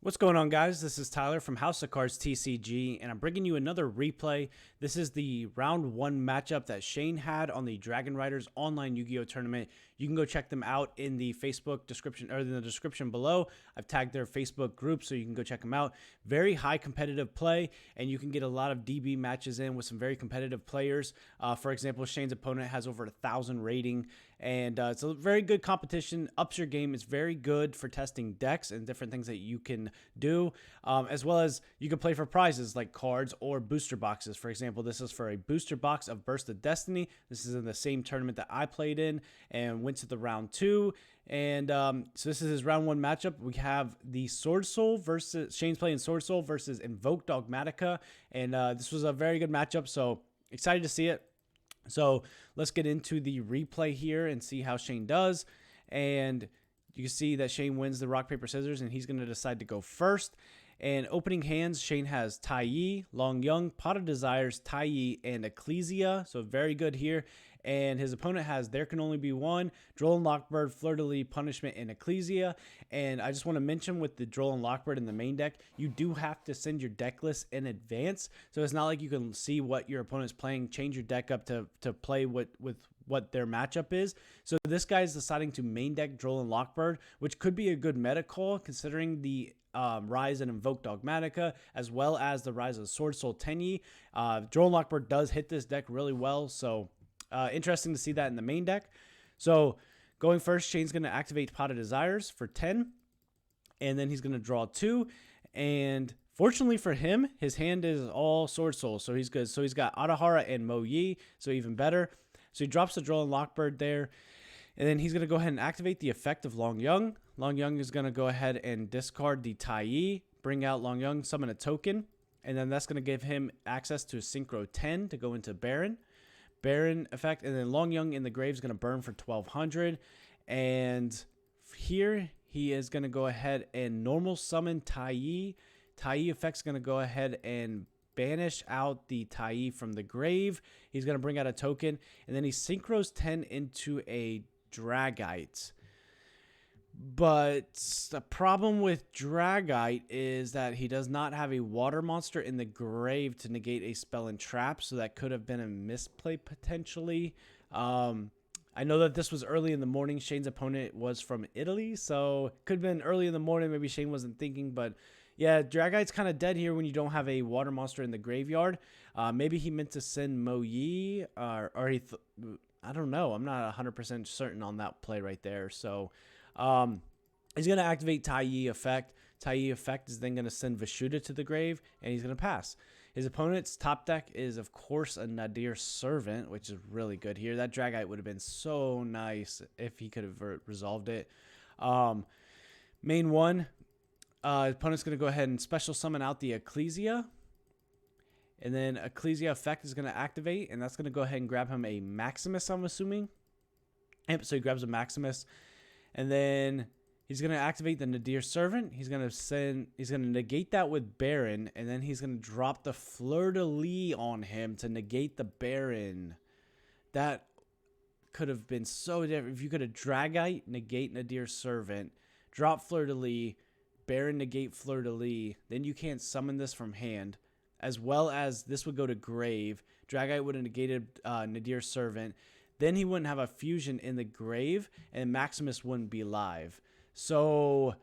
What's going on, guys? This is Tyler from House of Cards TCG, and I'm bringing you another replay. This is the round one matchup that Shane had on the Dragonriders online Yu-Gi-Oh tournament. You can go check them out in the Facebook description, or in the description below. I've tagged their Facebook group, so you can go check them out. Very high competitive play, and you can get a lot of DB matches in with some very competitive players. For example, Shane's opponent has over 1,000 rating, and it's a very good competition. Ups your game. It's very good for testing decks and different things that you can do, as well as you can play for prizes like cards or booster boxes. For example, this is for a booster box of Burst of Destiny. This is in the same tournament that I played in and went to the round two. And so this is his round one matchup. We have the Swordsoul versus Shane's playing Swordsoul versus Invoked Dogmatika, and this was a very good matchup. So excited to see it. So let's get into the replay here and see how Shane does. And you can see that Shane wins the rock, paper, scissors, and he's going to decide to go first. And opening hands, Shane has Tenyi, Long Young, Pot of Desires, Tenyi, and Ecclesia. So very good here. And his opponent has There Can Only Be One, Droll and Lockbird, Fleur de Lis, Punishment, and Ecclesia. And I just want to mention with the Droll and Lockbird in the main deck, you do have to send your deck list in advance. So it's not like you can see what your opponent's playing, change your deck up to play with what their matchup is. So this guy's deciding to main deck Droll and Lockbird, which could be a good meta call considering the rise in Invoked Dogmatika, as well as the rise of Swordsoul Tenyi. Droll and Lockbird does hit this deck really well, so interesting to see that in the main deck. So going first, Shane's going to activate Pot of Desires for 10, and then he's going to draw 2. And fortunately for him, his hand is all Swordsoul, so he's good. So he's got Adahara and Mo Yi, so even better. So he drops the Droll and Lockbird there. And then he's going to go ahead and activate the effect of Long Young. Long Young is going to go ahead and discard the Tenyi, bring out Long Young, summon a token. And then that's going to give him access to Synchro 10 to go into Baron. Baron effect. And then Long Young in the grave is going to burn for 1,200. And here he is going to go ahead and normal summon Tenyi. Tenyi effect is going to go ahead and banish out the Tenyi from the grave. He's going to bring out a token, and then he synchros 10 into a Dragite. But the problem with Dragite is that he does not have a water monster in the grave to negate a spell and trap, so that could have been a misplay potentially. I know that this was early in the morning. Shane's opponent was from Italy, so it could have been early in the morning. Maybe Shane wasn't thinking, but yeah, Dragite's kind of dead here when you don't have a water monster in the graveyard. Maybe he meant to send Mo Yi, or I don't know. I'm not 100% certain on that play right there. So he's going to activate Tenyi effect. Tenyi effect is then going to send Vishuddha to the grave, and he's going to pass. His opponent's top deck is, of course, a Nadir Servant, which is really good here. That Dragite would have been so nice if he could have resolved it. Main one. Opponent's going to go ahead and special summon out the Ecclesia. And then Ecclesia effect is going to activate, and that's going to go ahead and grab him a Maximus, I'm assuming. Yep, so he grabs a Maximus. And then he's going to activate the Nadir Servant. He's going to negate that with Baron, and then he's going to drop the Fleur de Lis on him to negate the Baron. That could have been so different. If you could have Dragite, negate Nadir Servant, drop Fleur de Lis, Baron negate Fleur de Lis, then you can't summon this from hand, as well as this would go to grave. Dragite would have negated Nadir Servant. Then he wouldn't have a fusion in the grave, and Maximus wouldn't be live. So,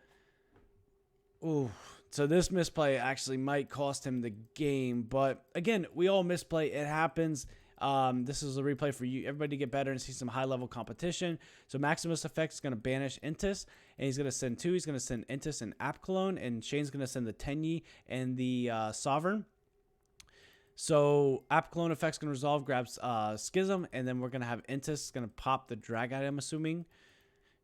so this misplay actually might cost him the game. But again, we all misplay. It happens. This is a replay for you, everybody, to get better and see some high-level competition. So Maximus effect is going to banish Intis, and he's going to send 2. He's going to send Intis and Apcalone, and Shane's going to send the Tenyi and the Sovereign. So Apcalone effect's going to resolve, grabs Schism, and then we're going to have Intis going to pop the Dragite, I'm assuming.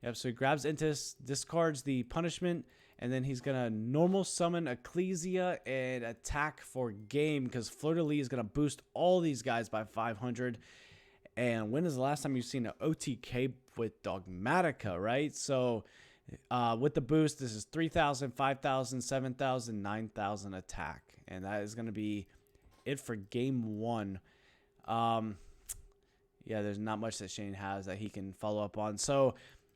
Yep, so he grabs Intis, discards the Punishment, and then he's going to normal summon Ecclesia and attack for game, because Fleur de Lis is going to boost all these guys by 500. And when is the last time you've seen an OTK with Dogmatika, right? So with the boost, this is 3,000, 5,000, 7,000, 9,000 attack. And that is going to be it for game one. Yeah, there's not much that Shane has that he can follow up on. So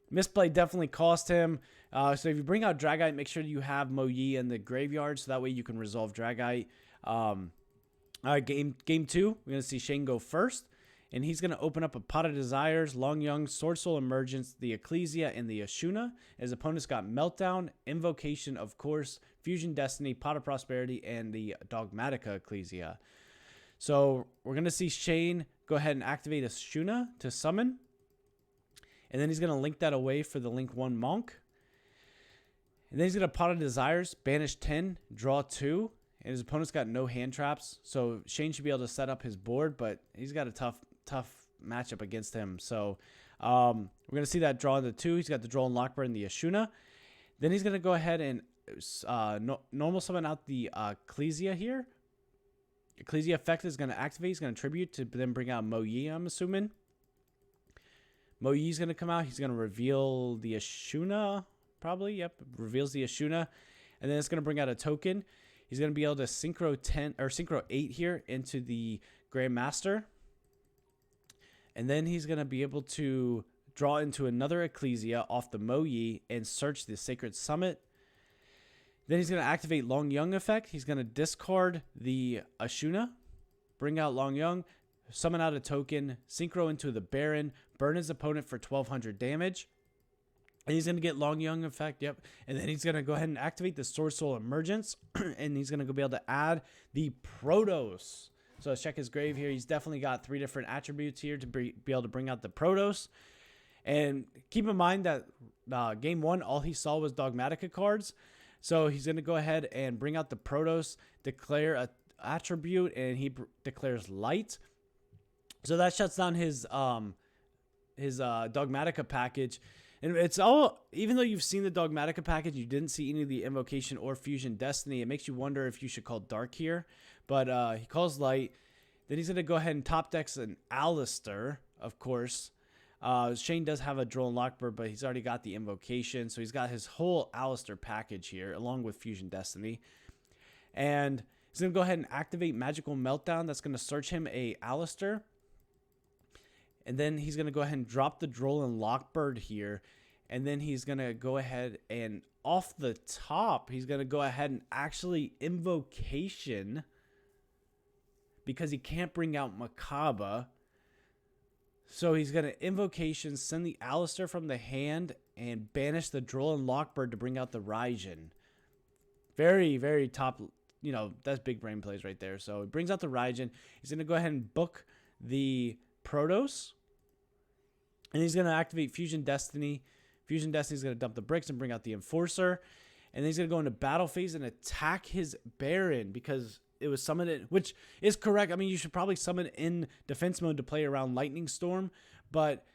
misplay definitely cost him. So if you bring out Dragite, make sure you have Mo Yi in the graveyard, so that way you can resolve Dragite. All right, game 2, we're going to see Shane go first. And he's going to open up a Pot of Desires, Long Young, Swordsoul Emergence, the Ecclesia, and the Ashuna. His opponent's got Meltdown, Invocation, of course, Fusion Destiny, Pot of Prosperity, and the Dogmatika Ecclesia. So we're going to see Shane go ahead and activate Ashuna to summon. And then he's going to link that away for the Link 1 Monk. And then he's going to Pot of Desires, banish 10, draw 2. And his opponent's got no hand traps. So Shane should be able to set up his board, but he's got a tough matchup against him. So we're going to see that draw into 2. He's got the draw and Lockbird and the Ashuna. Then he's going to go ahead and normal summon out the Ecclesia here. Ecclesia effect is going to activate. He's going to tribute to then bring out Mo Yi, I'm assuming. Mo Yi's going to come out. He's going to reveal the Ashuna, probably. Yep, reveals the Ashuna. And then it's going to bring out a token. He's going to be able to synchro 10 or synchro 8 here into the Grandmaster. And then he's going to be able to draw into another Ecclesia off the Mo Yi and search the Sacred Summit. Then he's going to activate Long Young effect. He's going to discard the Ashuna, bring out Long Young, summon out a token, synchro into the Baron, burn his opponent for 1200 damage. And he's going to get Long Young effect, yep. And then he's going to go ahead and activate the Swordsoul Emergence. And he's going to be able to add the Protos. So let's check his grave here. He's definitely got 3 different attributes here to be able to bring out the Protos. And keep in mind that game 1, all he saw was Dogmatika cards. So he's going to go ahead and bring out the Protos, declare an attribute, and he declares Light. So that shuts down his Dogmatika package. And it's all, even though you've seen the Dogmatika package, you didn't see any of the Invocation or Fusion Destiny. It makes you wonder if you should call Dark here. But he calls Light. Then he's going to go ahead and top decks an Alistair, of course. Shane does have a Droll and Lockbird, but he's already got the Invocation. So he's got his whole Alistair package here, along with Fusion Destiny. And he's going to go ahead and activate Magical Meltdown. That's going to search him a Alistair. And then he's going to go ahead and drop the Droll and Lockbird here. And then he's going to go ahead and off the top, he's going to go ahead and actually Invocation, because he can't bring out Makaba. So he's going to Invocation, send the Alistair from the hand, and banish the Droll and Lockbird to bring out the Raijin. Very, very top, that's big brain plays right there. So he brings out the Raijin. He's going to go ahead and book the Protos. And he's going to activate Fusion Destiny. Fusion Destiny is going to dump the bricks and bring out the Enforcer. And then he's going to go into battle phase and attack his Baron, because it was summoned in, which is correct. I mean, you should probably summon in defense mode to play around Lightning Storm, but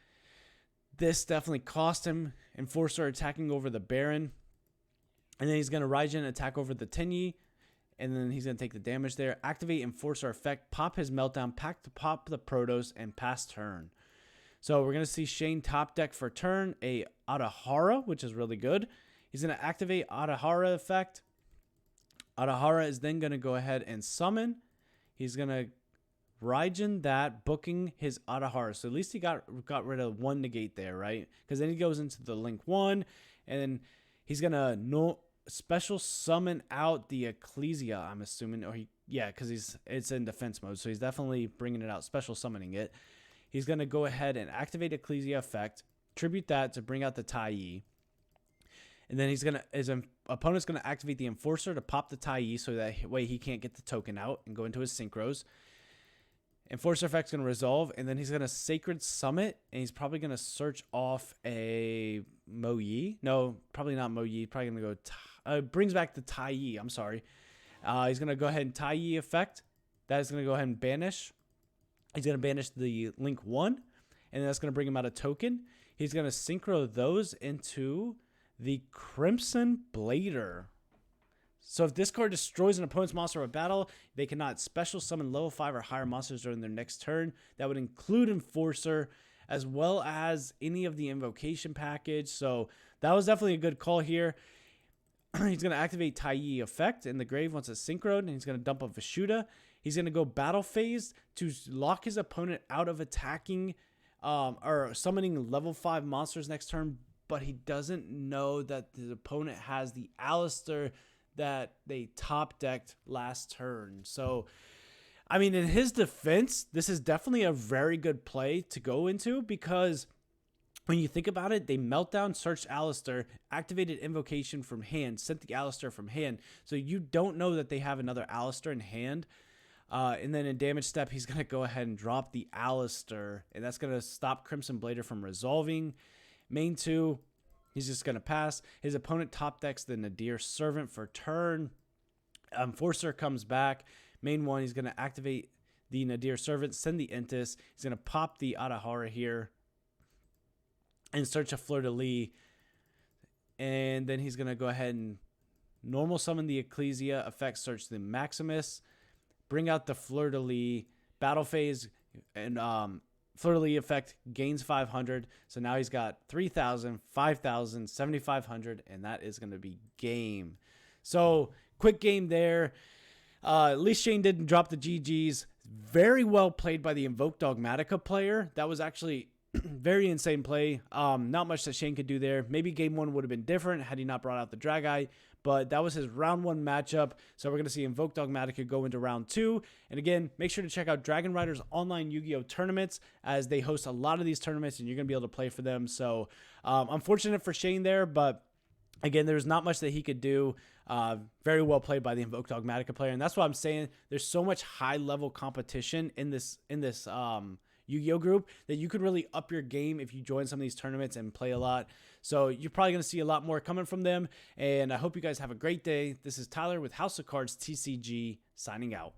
this definitely cost him. Enforcer attacking over the Baron. And then he's going to Raijin attack over the Tenyi. And then he's going to take the damage there. Activate Enforcer effect, pop his Meltdown, pop the Protos, and pass turn. So we're going to see Shane top deck for turn a Adahara, which is really good. He's going to activate Adahara effect. Adahara is then going to go ahead and summon. He's going to Raijin that, booking his Adahara. So at least he got rid of one negate there, right? Because then he goes into the Link 1, and then he's going to special summon out the Ecclesia, I'm assuming. Or because it's in defense mode, so he's definitely bringing it out, special summoning it. He's going to go ahead and activate Ecclesia effect, tribute that to bring out the Tenyi. And then his opponent's going to activate the Enforcer to pop the Tenyi, so that way he can't get the token out and go into his synchros. Enforcer effect's going to resolve, and then he's going to Sacred Summit, and he's probably going to search off a Mo Yi. No, probably not Mo Yi. Probably going to go... brings back the Tenyi. I'm sorry. He's going to go ahead and Tenyi effect. That is going to go ahead and banish. He's going to banish the Link 1, and that's going to bring him out a token. He's going to synchro those into the Crimson Blader. So if this card destroys an opponent's monster of battle, they cannot special summon level 5 or higher monsters during their next turn. That would include Enforcer, as well as any of the Invocation package. So that was definitely a good call here. He's going to activate Tenyi effect in the grave once it's synchroned, and he's going to dump a Vishuddha. He's going to go battle phase to lock his opponent out of attacking or summoning level 5 monsters next turn, but he doesn't know that his opponent has the Alistair that they top decked last turn. So, I mean, in his defense, this is definitely a very good play to go into, because when you think about it, they meltdown, searched Alistair, activated invocation from hand, sent the Alistair from hand. So you don't know that they have another Alistair in hand. And then in damage step, he's going to go ahead and drop the Alistair, and that's going to stop Crimson Blader from resolving. Main 2, he's just going to pass. His opponent top decks the Nadir Servant for turn. Enforcer comes back. Main 1, he's going to activate the Nadir Servant, send the Entis. He's going to pop the Adahara here and search a fleur-de-lis. And then he's going to go ahead and normal summon the Ecclesia, effect search the Maximus, bring out the fleur-de-lis, battle phase, and fleur-de-lis effect gains 500. So now he's got 3,000, 5,000, 7,500, and that is going to be game. So quick game there. At least Shane didn't drop the GGs. Very well played by the Invoked Dogmatika player. That was actually very insane play. Not much that Shane could do there. Maybe game 1 would have been different had he not brought out the Drag-Eye, but that was his round 1 matchup. So we're going to see Invoked Dogmatika go into round 2. And again, make sure to check out Dragonrider's online Yu-Gi-Oh tournaments, as they host a lot of these tournaments and you're going to be able to play for them. So unfortunate for Shane there, but again, there's not much that he could do. Very well played by the Invoked Dogmatika player. And that's what I'm saying. There's so much high level competition in this Yu-Gi-Oh group that you could really up your game if you join some of these tournaments and play a lot. So you're probably going to see a lot more coming from them. And I hope you guys have a great day. This is Tyler with House of Cards TCG signing out.